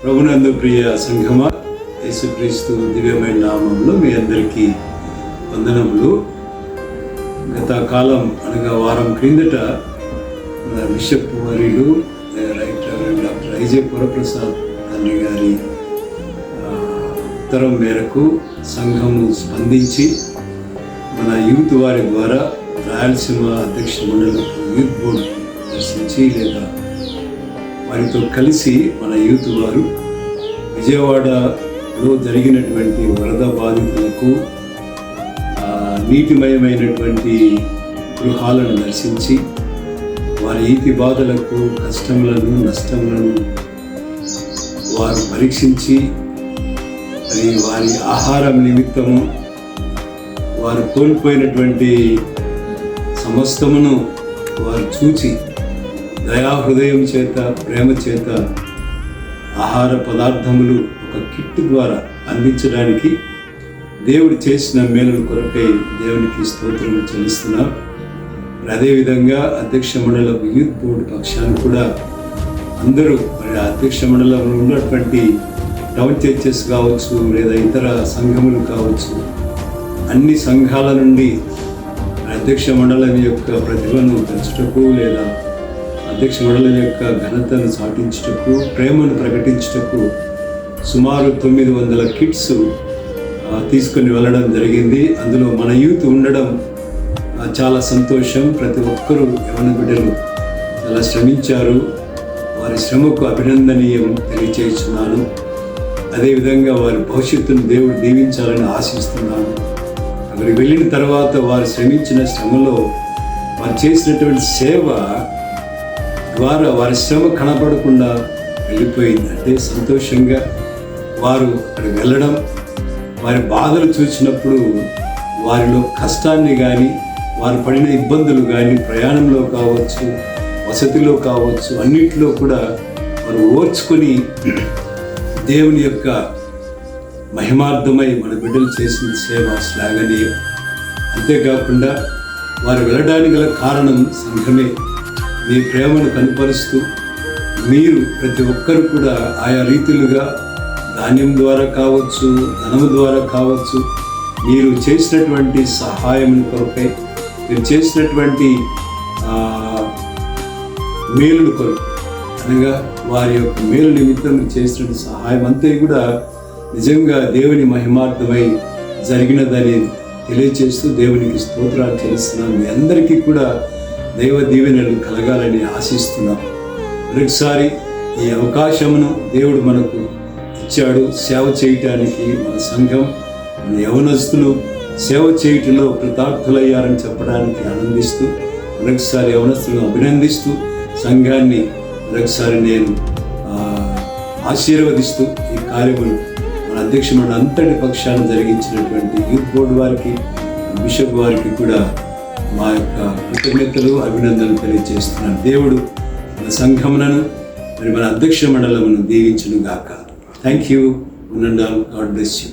ప్రభునందు ప్రియ సంఘమా, యేసుక్రీస్తు దివ్యమైన నామంలో మీ అందరికీ వందనములు. గత కాలం అనగా వారం క్రిందట మన బిషప్ వర్యులు డాక్టర్ ఐజే పురప్రసాద్ తండ్రి గారి ఉత్తరం మేరకు సంఘము స్పందించి మన యూత్ వారి ద్వారా రాయలసీమ అధ్యక్ష మండలకు యూత్ బోర్డు దర్శించి లేదా వారితో కలిసి మన యూత్ వారు విజయవాడలో జరిగినటువంటి వరద బాధితులకు నీటిమయమైనటువంటి గృహాలను దర్శించి వారి ఈతి బాధలకు కష్టములను నష్టములను వారు పరీక్షించి మరి వారి ఆహారం నిమిత్తము వారు కోల్పోయినటువంటి సమస్తమును వారు చూచి దయాహృదయం చేత ప్రేమ చేత ఆహార పదార్థములు ఒక కిట్ ద్వారా అందించడానికి దేవుడు చేసిన మేలుల కొరకై దేవునికి స్తోత్రం చెల్లిస్తున్నాం. అదేవిధంగా అధ్యక్ష మండలం యూత్ బోర్డు పక్షాన్ని కూడా అందరూ మరి అధ్యక్ష మండలంలో ఉన్నటువంటి టౌన్ చర్చెస్ కావచ్చు లేదా ఇతర సంఘములు కావచ్చు, అన్ని సంఘాల నుండి అధ్యక్ష మండలం యొక్క ప్రతిభను పెంచుటకు లేదా అధ్యక్ష మండలం యొక్క ఘనతను చాటించుటకు ప్రేమను ప్రకటించుటకు సుమారు 900 కిట్స్ తీసుకొని వెళ్ళడం జరిగింది. అందులో మన యూత్ ఉండడం చాలా సంతోషం. ప్రతి ఒక్కరూ యవన బిడ్డలు చాలా శ్రమించారు. వారి శ్రమకు అభినందనీయం తెలియచేస్తున్నాను. అదేవిధంగా వారి భవిష్యత్తును దేవుడు దీవించాలని ఆశిస్తున్నాను. అక్కడికి వెళ్ళిన తర్వాత వారు శ్రమించిన శ్రమలో వారు చేసినటువంటి సేవ ద్వారా వారి శ్రమ కనపడకుండా వెళ్ళిపోయింది. అంటే సంతోషంగా వారు అక్కడికి వెళ్ళడం, వారి బాధలు చూసినప్పుడు వారిలో కష్టాన్ని కానీ వారు పడిన ఇబ్బందులు కానీ ప్రయాణంలో కావచ్చు వసతిలో కావచ్చు అన్నింటిలో కూడా వారు ఓర్చుకొని దేవుని యొక్క మహిమార్థమై మన బిడ్డలు చేసిన సేవ శ్లాఘనీయం. అంతేకాకుండా వారు వెళ్ళడానికి గల కారణం సంఘమే. మీ ప్రేమను కనపరుస్తూ మీరు ప్రతి ఒక్కరు కూడా ఆయా రీతిలుగా ధాన్యం ద్వారా కావచ్చు, ధనము ద్వారా కావచ్చు, మీరు చేసినటువంటి సహాయం కొరకై, మీరు చేసినటువంటి మేలుల కొరకు అనగా వారి యొక్క మేలు నిమిత్తం చేసినటువంటి సహాయం అంతా కూడా నిజంగా దేవుని మహిమార్థమై జరిగినదని తెలియచేస్తూ దేవునికి స్తోత్రాలు చెల్లిస్తున్నాను. మీ అందరికీ కూడా దైవ దీవెనలు కలగాలని ఆశిస్తున్నాం. మరొకసారి ఈ అవకాశమును దేవుడు మనకు ఇచ్చాడు సేవ చేయటానికి. మన సంఘం, మన యవనస్తులు సేవ చేయటంలో కృతార్థులయ్యారని చెప్పడానికి ఆనందిస్తూ మరొకసారి యవనస్తులను అభినందిస్తూ సంఘాన్ని మరొకసారి నేను ఆశీర్వదిస్తూ ఈ కార్యమును మన అధ్యక్ష మండలి అంతటి పక్షాన్ని జరిగించినటువంటి యూత్ బోర్డు వారికి, బిషప్ వారికి కూడా మా యొక్క కృతజ్ఞతలు అభినందనలు తెలియజేస్తున్నాను. దేవుడు మన సంఘములను మరి మన అధ్యక్ష మండలమును దీవించును గాక. Thank you. God bless you.